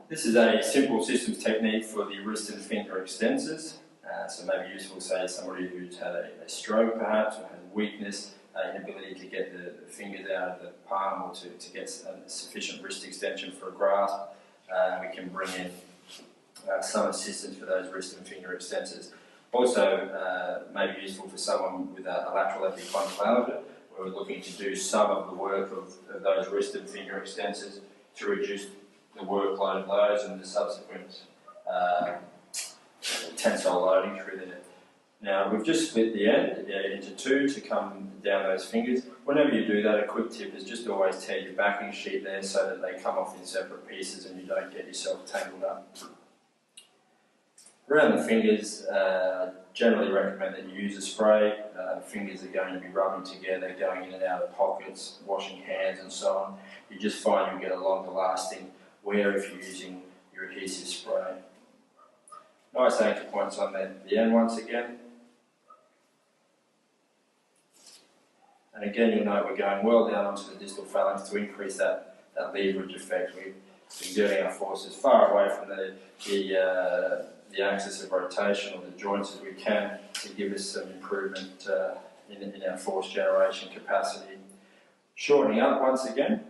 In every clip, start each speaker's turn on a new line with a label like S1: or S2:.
S1: This is a simple systems technique for the wrist and finger extensors. So maybe useful, say, somebody who's had a stroke perhaps, or has weakness, inability to get the fingers out of the palm, or to get sufficient wrist extension for a grasp. We can bring in some assistance for those wrist and finger extensors. Also, maybe useful for someone with a lateral epicondylalgia, where we're looking to do some of the work of those wrist and finger extensors to reduce the workload of those and the subsequent tensile loading through there. Now, we've just split the end into two to come down those fingers. Whenever you do that, a quick tip is just always tear your backing sheet there so that they come off in separate pieces and you don't get yourself tangled up. Around the fingers, I generally recommend that you use a spray. The fingers are going to be rubbing together, going in and out of pockets, washing hands and so on. You just find you get a longer lasting wear if you're using your adhesive spray. Nice anchor points on the end once again. And again, you'll note we're going well down onto the distal phalanx to increase that leverage effect. We're exerting our forces far away from the axis of rotation or the joints as we can to give us some improvement in our force generation capacity. Shortening up once again.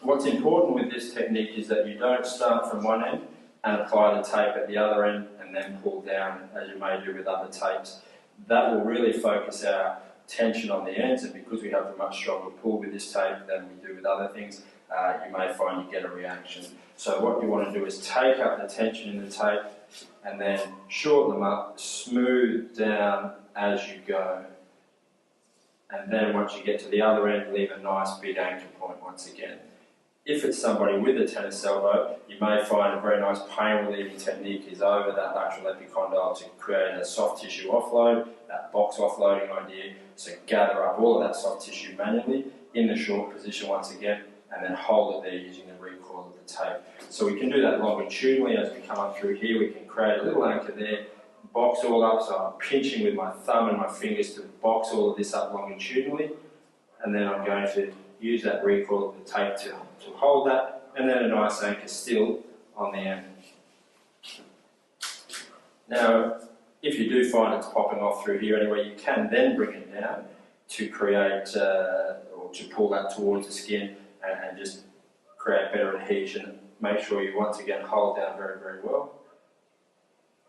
S1: What's important with this technique is that you don't start from one end and apply the tape at the other end and then pull down as you may do with other tapes. That will really focus our tension on the ends, and because we have a much stronger pull with this tape than we do with other things, you may find you get a reaction. So what you want to do is take up the tension in the tape and then shorten them up, smooth down as you go. And then once you get to the other end, leave a nice big anchor point once again. If it's somebody with a tennis elbow, you may find a very nice pain relieving technique is over that lateral epicondyle to create a soft tissue offload, that box offloading idea. So gather up all of that soft tissue manually in the short position once again, and then hold it there using the recoil of the tape. So we can do that longitudinally as we come up through here. We can create a little anchor there, box all up, so I'm pinching with my thumb and my fingers to box all of this up longitudinally, and then I'm going to use that recoil of the tape to hold that, and then a nice anchor still on the end. Now, if you do find it's popping off through here anyway, you can then bring it down to create, or to pull that towards the skin and just create better adhesion. Make sure you once again hold down very, very well.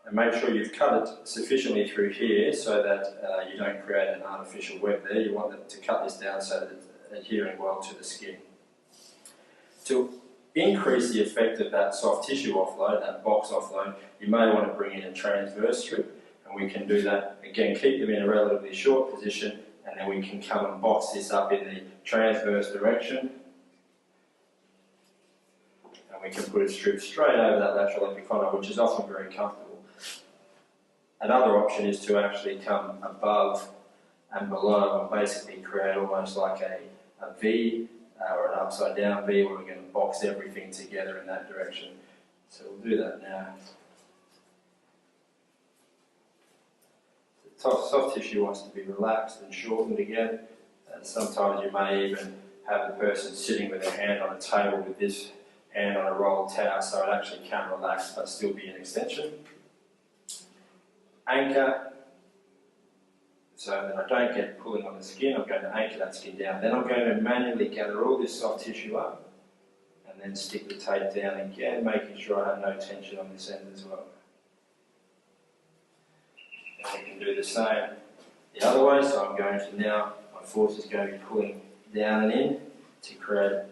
S1: And make sure you've cut it sufficiently through here so that you don't create an artificial web there. You want it to cut this down so that it's adhering well to the skin. To increase the effect of that soft tissue offload, that box offload, you may want to bring in a transverse strip, and we can do that. Again, keep them in a relatively short position, and then we can come and box this up in the transverse direction. And we can put a strip straight over that lateral epicondyle, which is often very comfortable. Another option is to actually come above and below and basically create almost like a V or an upside down V, where we're going to box everything together in that direction. So we'll do that now. The soft tissue wants to be relaxed and shortened again. And sometimes you may even have the person sitting with their hand on a table with this hand on a rolled towel, so it actually can relax but still be an extension. Anchor, so that I don't get pulling on the skin. I'm going to anchor that skin down. Then I'm going to manually gather all this soft tissue up and then stick the tape down again, making sure I have no tension on this end as well. And we can do the same the other way, so I'm going to now, my force is going to be pulling down and in to create a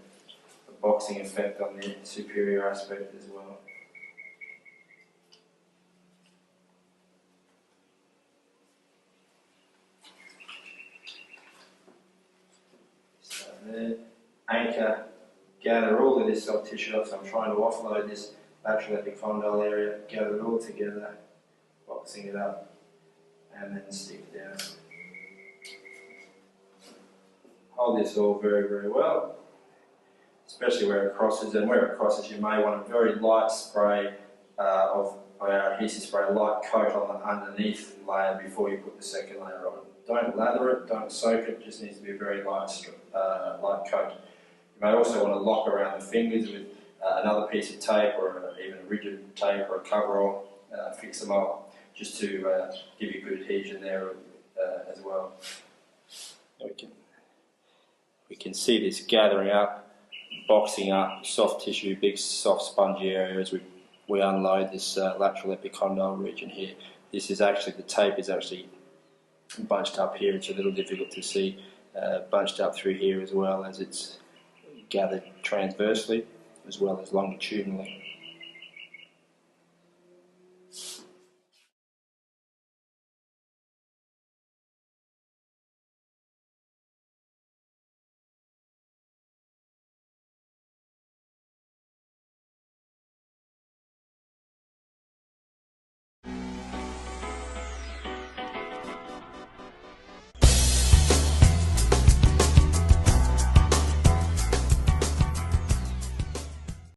S1: boxing effect on the superior aspect as well. There. Anchor, gather all of this soft tissue up, so I'm trying to offload this lateral epicondyle area, gather it all together, boxing it up, and then stick down. Hold this all very, very well, especially where it crosses, and where it crosses you may want a very light spray of our adhesive spray, a light coat on the underneath layer before you put the second layer on. Don't lather it, don't soak it, just needs to be a very light coat. You may also want to lock around the fingers with another piece of tape or even a rigid tape or a coverall, fix them up just to give you good adhesion there as well. We can see this gathering up, boxing up, soft tissue, big soft spongy area as we unload this lateral epicondyle region here. This is actually, the tape is actually bunched up here. It's a little difficult to see, bunched up through here as well, as it's gathered transversely as well as longitudinally.